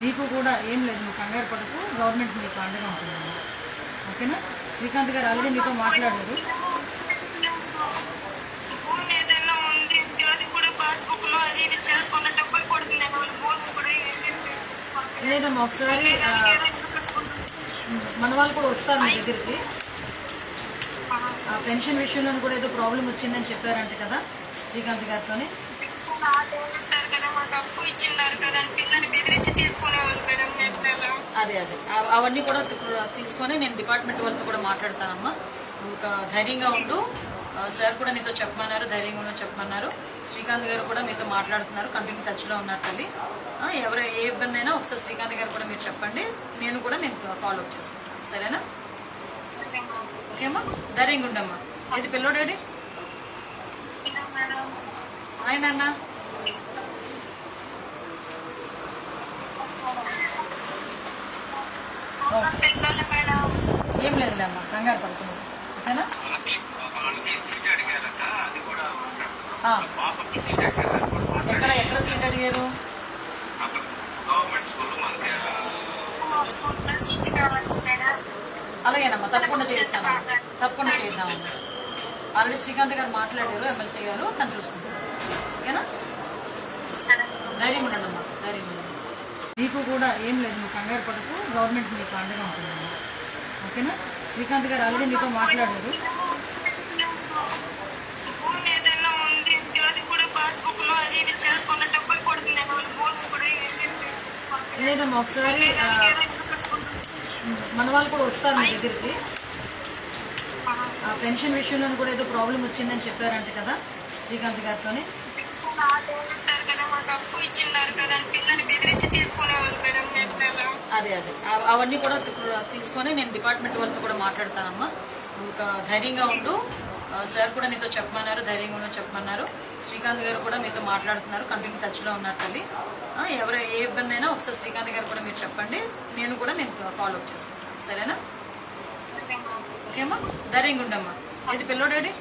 మీకు కూడా ఏం లేదు, నువ్వు కంగారు పడకు, గవర్నమెంట్ మీకు అండగా ఉంటుందండి. ఓకేనా? శ్రీకాంత్ గారు ఆల్రెడీ మీతో మాట్లాడారు. లేదమ్మా, ఒకసారి మన వాళ్ళు కూడా వస్తారు మీ దగ్గరికి. పెన్షన్ విషయంలో కూడా ఏదో ప్రాబ్లం వచ్చిందని చెప్పారంట కదా శ్రీకాంత్ గారితో. అదే అదే అవన్నీ కూడా తీసుకొని నేను డిపార్ట్మెంట్ వాళ్ళతో కూడా మాట్లాడతానమ్మా. ఇంకా ధైర్యంగా ఉండు, సార్ కూడా నీతో చెప్పమన్నారు, ధైర్యంగా ఉండో చెప్పమన్నారు. శ్రీకాంత్ గారు కూడా మీతో మాట్లాడుతున్నారు, కంటిన్యూ టచ్లో ఉన్నారు తల్లి. ఎవరు ఏ ఇబ్బంది అయినా ఒకసారి శ్రీకాంత్ గారు కూడా మీరు చెప్పండి, నేను ఫాలో అప్ చేసుకుంటాను. సరేనా? ఓకేమ్మా, ధైర్యంగా ఉండమ్మా. ఇది పిల్లోడాడి ఆయన అన్న ఏం లేదులే అమ్మా, కంగారు పడుతున్నాడు. ఓకేనా? ఎక్కడ ఎక్కడ సీట్ అడిగారు? అలాగేనమ్మా, తప్పకుండా చేస్తాను, తప్పకుండా చేద్దామమ్మా. ఆల్రెడీ శ్రీకాంత్ గారు మాట్లాడారు, ఎమ్మెల్సీ గారు, తను చూసుకుంటారు. ఓకేనా? ధైర్యం ఉండదమ్మా, ధైర్యం ఉండదు. మీకు కూడా ఏం లేదు, నువ్వు కంగారు పడకు, గవర్నమెంట్ మీకు అండగా ఉంటుందమ్మా. ఓకేనా? శ్రీకాంత్ గారు ఆల్రెడీ మీతో మాట్లాడారు. లేదమ్మా, ఒకసారి మన వాళ్ళు కూడా వస్తారు మీ దగ్గరికి. పెన్షన్ విషయంలో కూడా ఏదో ప్రాబ్లం వచ్చిందని చెప్పారంట కదా శ్రీకాంత్ గారితో. అదే అదే అవన్నీ కూడా తీసుకొని నేను డిపార్ట్మెంట్ వాళ్ళతో కూడా మాట్లాడతానమ్మా. ఇంకా ధైర్యంగా ఉండు, సార్ కూడా నీతో చెప్పమన్నారు, ధైర్యంగా ఉండో చెప్పమన్నారు. శ్రీకాంత్ గారు కూడా మీతో మాట్లాడుతున్నారు, కంటిన్యూ టచ్లో ఉన్నారు తల్లి. ఎవరు ఏ ఇబ్బంది అయినా ఒకసారి శ్రీకాంత్ గారు కూడా మీరు చెప్పండి, నేను ఫాలో అప్ చేసుకుంటాను. సరేనా? ఓకేమ్మా, ధైర్యంగా ఉండమ్మా. ఇది పిల్లోడాడి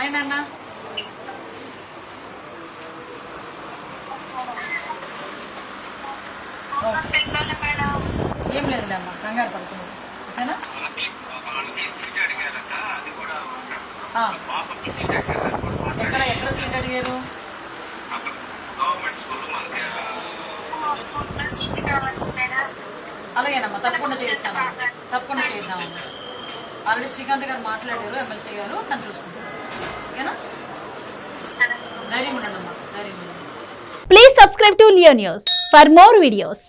ఆయన అన్న ఏం లేదులే అమ్మా, కంగారు పడుతున్నాడు. ఓకేనా? ఎక్కడ ఎక్కడ సీట్ అడిగారు? అలాగేనమ్మా, తప్పకుండా చేస్తాను, తప్పకుండా చేద్దామమ్మా. ఆల్రెడీ శ్రీకాంత్ గారు మాట్లాడారు, ఎమ్మెల్సీ గారు, తను చూసుకుంటారు. ఓకేనా? ధైర్యం ఉండదమ్మా, ధైర్యం ఉండదు. Please subscribe to Leo News for more videos.